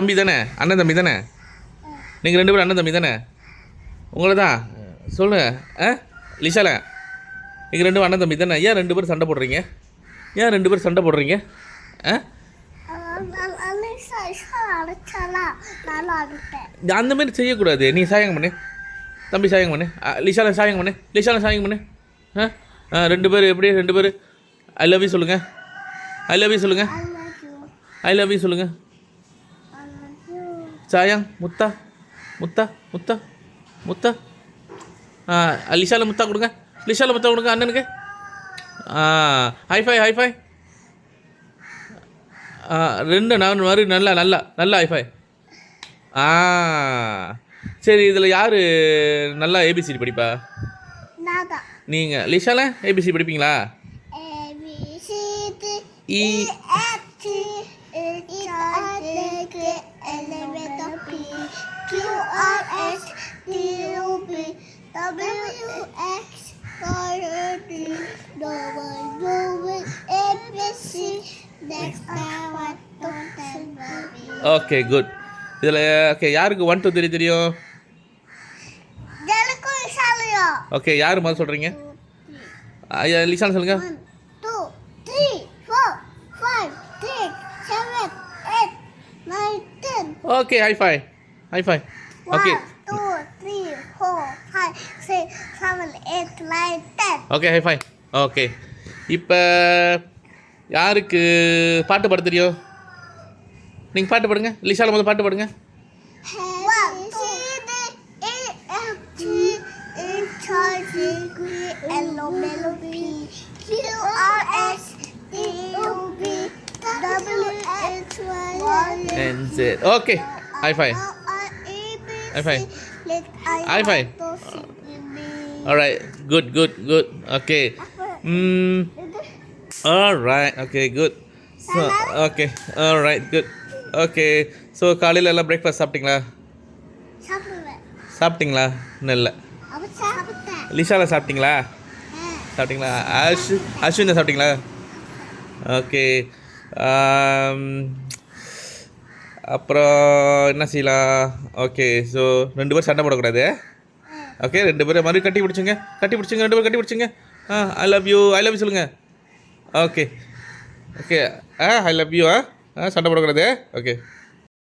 தம்பி தானே, அண்ணன் தம்பி தானே, நீங்கள் 2 பேரும் அண்ணன் தம்பி தானே, உங்களை தான் சொல்லுங்கள். லிஷால நீங்கள் 2 அண்ணன் தம்பி தானே, ஏன் 2 பேரும் சண்டை போடுறீங்க? ஏன் 2 பேரும் சண்டை போடுறீங்க? அந்த மாதிரி செய்யக்கூடாது. நீ சாயங்க பண்ணு, தம்பி சாயங்க பண்ணு, லிஷால சாயங்க பண்ணு, லிஷால சாயங்க பண்ணு. 2 பேர் எப்படி 2 பேர் ஐ லவ் யூ சொல்லுங்கள், ஐ லவ் யூ சொல்லுங்கள், ஐ லவ் யூ சொல்லுங்கள். சாயம் முத்தா முத்தா முத்தா முத்தா. லிஷால முத்தா கொடுங்க, லிஷால முத்தா கொடுங்க அண்ணனுக்கு. Hi-fi hi-fi. 2 நான் மாதிரி நல்லா நல்லா நல்லா ஹைஃபை. சரி, இதில் யார் நல்லா ஏபிசிடி படிப்பா? நீங்கள். லிஷால ஏபிசி படிப்பீங்களா? Okay good. இதில் ஓகே யாருக்கு 1 2 3 தெரியும்? ஓகே, யார் முதல்ல சொல்கிறீங்க? லிஷான் சொல்லுங்கள். 1 2 3 4 5 6 7 8 9 10. Okay, high five high five. Okay 1 2 3 4 5 6 7 8 9 10. Okay high five. Okay, இப்போ யாருக்கு பாட்டு பாட தெரியும்? நீங்கள் பாட்டு பாடுங்க. லிஷால முதல்ல பாட்டு பாடுங்க. Okay, high five high five high five. Alright, good good good. Okay, alright. Okay good. So okay, alright good. Okay, so காலையில் எல்லாம் பிரேக்ஃபாஸ்ட் சாப்பிட்டீங்களா? சாப்பிட்டீங்களா? இன்னும் இல்லை. லிஷால சாப்பிட்டீங்களா? சாப்பிட்டீங்களா? அஸ்வின் சாப்பிட்டீங்களா? ஓகே, அப்புறம் என்ன செய்யலாம்? ஓகே, ஸோ 2 பேரும் சண்டை போடக்கூடாது. ஓகே, 2 பேரும் மறுபடியும் கட்டி பிடிச்சிங்க, கட்டி பிடிச்சிங்க, 2 பேரும் கட்டி பிடிச்சிங்க. I love you, I love you சொல்லுங்கள். Okay okay, I love you. சண்டை போடக்கூடாது. ஓகே.